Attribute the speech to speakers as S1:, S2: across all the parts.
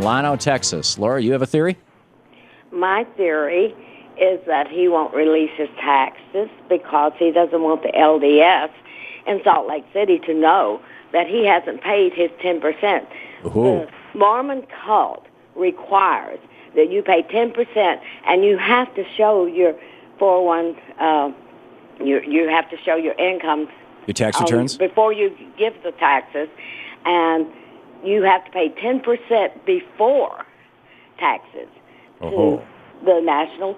S1: Lano, Texas. Laura, you have a theory?
S2: My theory is that he won't release his taxes because he doesn't want the LDS in Salt Lake City to know that he hasn't paid his 10%.
S1: Ooh.
S2: The Mormon cult requires that you pay 10%, and you have to show your 401. You have to show your income,
S1: your tax returns
S2: before you give the taxes, and you have to pay 10% before taxes to the national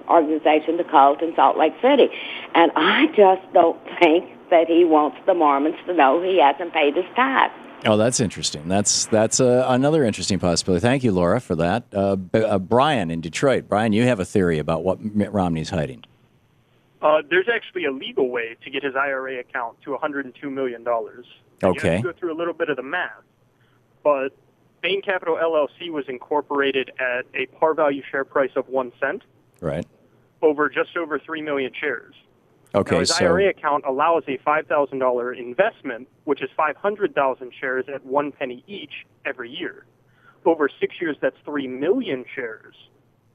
S2: organization, the cult in Salt Lake City. And I just don't think that he wants the Mormons to know he hasn't paid his tax.
S1: Oh, that's interesting. That's another interesting possibility. Thank you, Laura, for that. Brian in Detroit. Brian, you have a theory about what Mitt Romney's hiding.
S3: There's actually a legal way to get his IRA account to $102 million.
S1: Okay.
S3: You have to go through a little bit of the math. But Bain Capital LLC was incorporated at a par value share price of 1 cent.
S1: Right.
S3: Over just over 3 million shares.
S1: Okay,
S3: now, his IRA account allows a $5,000 investment, which is 500,000 shares at 1 penny each every year. Over 6 years, that's 3 million shares,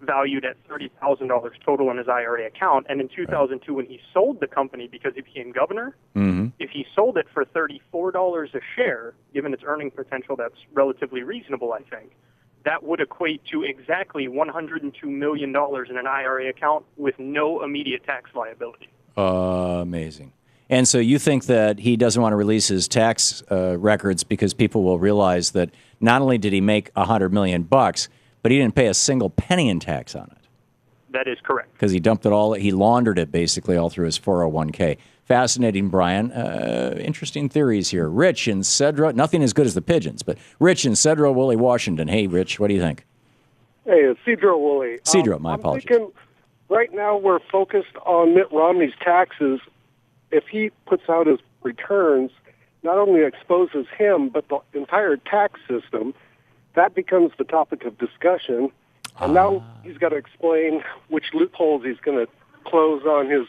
S3: valued at $30,000 total in his IRA account. And in 2002, when he sold the company because he became governor, if he sold it for $34 a share, given its earning potential, that's relatively reasonable, I think. That would equate to exactly $102 million in an IRA account with no immediate tax liability.
S1: Amazing. And so you think that he doesn't want to release his tax records because people will realize that not only did he make $100 million, but he didn't pay a single penny in tax on it.
S3: That is correct.
S1: Because he dumped it all, he laundered it basically all through his 401k. Fascinating, Brian. Interesting theories here. Rich in Cedro, nothing as good as the pigeons, but Rich in Cedro, Woolley, Washington. Hey, Rich, what do you think?
S4: Hey, it's Cedro Woolley.
S1: Cedro, my apologies.
S4: I'm thinking right now we're focused on Mitt Romney's taxes. If he puts out his returns, not only exposes him, but the entire tax system. That becomes the topic of discussion. And now he's got to explain which loopholes he's going to close on his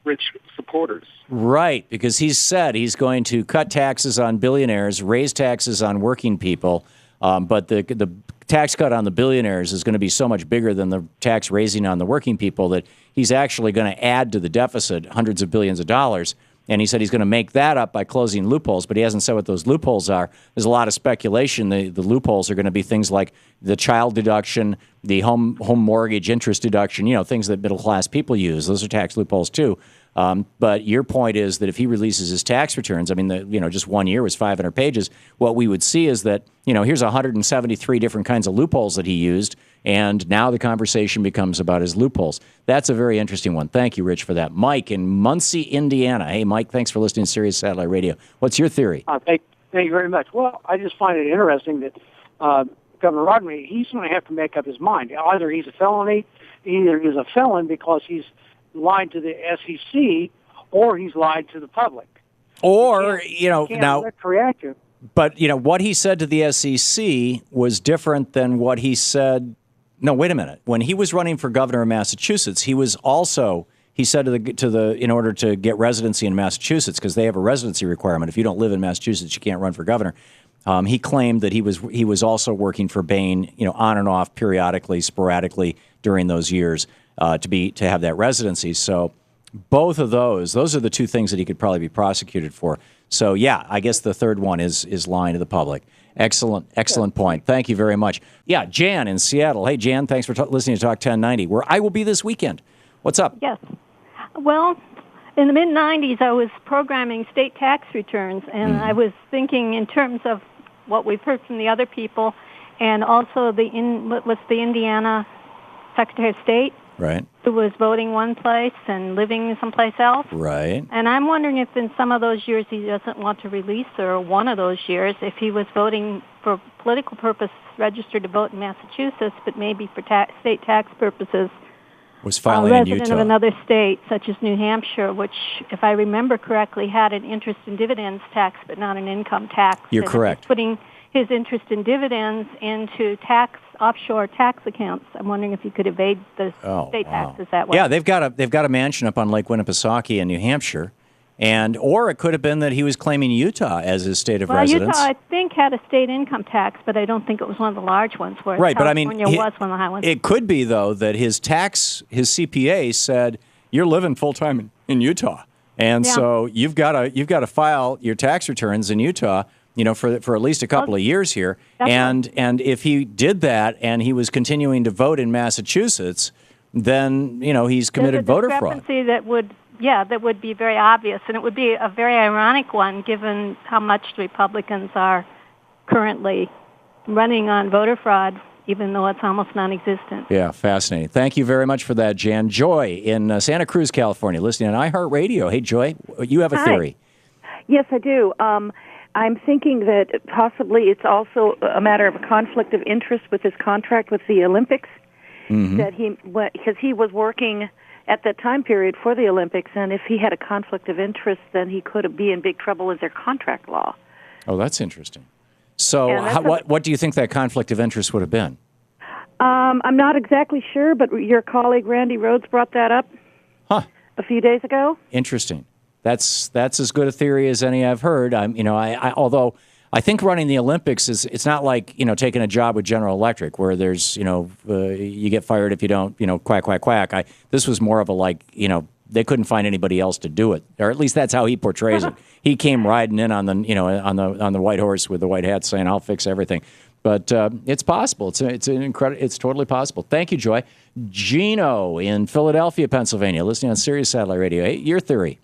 S4: rich supporters.
S1: Right, because he's said he's going to cut taxes on billionaires, raise taxes on working people, but the tax cut on the billionaires is going to be so much bigger than the tax raising on the working people that he's actually going to add to the deficit hundreds of billions of dollars. And he said he's going to make that up by closing loopholes, but he hasn't said what those loopholes are. There's a lot of speculation. The loopholes are going to be things like the child deduction, the home mortgage interest deduction, things that middle-class people use. Those are tax loopholes, too. But your point is that if he releases his tax returns, just 1 year was 500 pages, what we would see is that, here's 173 different kinds of loopholes that he used, and now the conversation becomes about his loopholes. That's a very interesting one. Thank you, Rich, for that. Mike in Muncie, Indiana. Hey, Mike, thanks for listening to Sirius Satellite Radio. What's your theory?
S5: Thank you very much. Well, I just find it interesting that Governor Rodney, he's going to have to make up his mind. Either he's a felon because he's lied to the SEC, or he's lied to the public.
S1: Or,
S5: now...
S1: But, what he said to the SEC was different than what he said... No, wait a minute. When he was running for governor of Massachusetts, he said to the in order to get residency in Massachusetts, because they have a residency requirement. If you don't live in Massachusetts, you can't run for governor. He claimed that he was also working for Bain, on and off, periodically, sporadically during those years to have that residency. So both of those are the two things that he could probably be prosecuted for. So yeah, I guess the third one is lying to the public. Excellent point. Thank you very much. Yeah, Jan in Seattle. Hey, Jan, thanks for listening to Talk 1090, where I will be this weekend. What's up?
S6: Yes. Well, in the mid-'90s, I was programming state tax returns, and I was thinking in terms of what we've heard from the other people, and also the Indiana Secretary of State,
S1: right,
S6: who was voting one place and living someplace else.
S1: Right.
S6: And I'm wondering if in some of those years he doesn't want to release, or one of those years, if he was voting for political purpose, registered to vote in Massachusetts, but maybe for state tax purposes,
S1: was filing in Utah.
S6: Resident of another state, such as New Hampshire, which, if I remember correctly, had an interest and dividends tax, but not an income tax.
S1: You're correct.
S6: He's putting his interest in dividends into offshore tax accounts. I'm wondering if you could evade the state taxes that way.
S1: Yeah, they've got a mansion up on Lake Winnipesaukee in New Hampshire, or it could have been that he was claiming Utah as his state of residence.
S6: Utah, I think, had a state income tax, but I don't think it was one of the large ones. Whereas
S1: Right,
S6: California
S1: but I mean,
S6: was one of the high ones.
S1: It could be though that his CPA said you're living full time in Utah, and so you've got to file your tax returns in Utah. For at least a couple of years here, and if he did that and he was continuing to vote in Massachusetts, then he's committed voter fraud.
S6: That would be very obvious, and it would be a very ironic one given how much the Republicans are currently running on voter fraud, even though it's almost non-existent. Yeah, fascinating. Thank you very much for that, Jan. Joy in Santa Cruz, California, listening on iHeartRadio. Hey, Joy, you have a theory.
S7: Yes, I do. I'm thinking that possibly it's also a matter of a conflict of interest with his contract with the Olympics, because he was working at that time period for the Olympics, and if he had a conflict of interest, then he could be in big trouble with their contract law.
S1: Oh, that's interesting. So what do you think that conflict of interest would have been?
S7: I'm not exactly sure, but your colleague Randy Rhodes brought that up a few days ago.
S1: Interesting. That's as good a theory as any I've heard. Although I think running the Olympics it's not like taking a job with General Electric where there's you get fired if you don't quack quack quack. This was more of a they couldn't find anybody else to do it, or at least that's how he portrays it. He came riding in on the white horse with the white hat, saying I'll fix everything. But it's possible. It's totally possible. Thank you, Joy. Gino in Philadelphia, Pennsylvania, listening on Sirius Satellite Radio. Hey, your theory.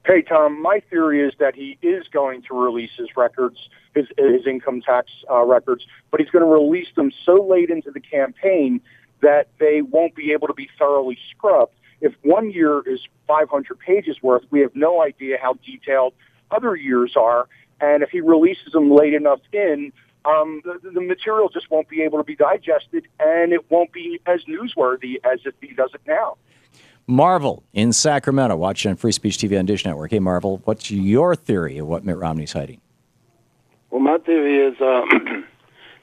S8: Hey, Tom, my theory is that he is going to release his records, his income tax records, but he's going to release them so late into the campaign that they won't be able to be thoroughly scrubbed. If 1 year is 500 pages worth, we have no idea how detailed other years are, and if he releases them late enough in, the material just won't be able to be digested, and it won't be as newsworthy as if he does it now.
S1: Marvel in Sacramento, watching on Free Speech TV on Dish Network. Hey, Marvel, what's your theory of what Mitt Romney's hiding?
S9: Well, my theory is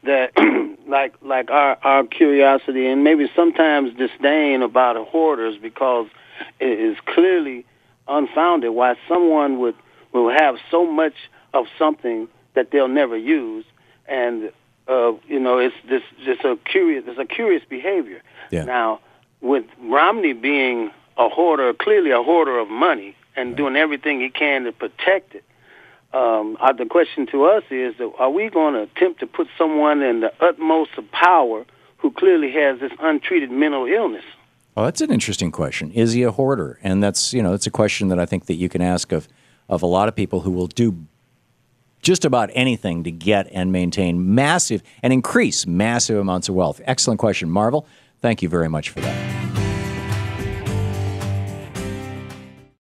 S9: that, like our curiosity and maybe sometimes disdain about hoarders, because it is clearly unfounded why someone will have so much of something that they'll never use, and it's a curious behavior.
S1: Yeah.
S9: Now, with Romney being a hoarder, clearly a hoarder of money, and doing everything he can to protect it, the question to us is, are we going to attempt to put someone in the utmost of power who clearly has this untreated mental illness?
S1: Well, that's an interesting question. Is he a hoarder? And that's a question that I think that you can ask of a lot of people who will do just about anything to get and maintain massive and increase massive amounts of wealth. Excellent question, Marvel. Thank you very much for that.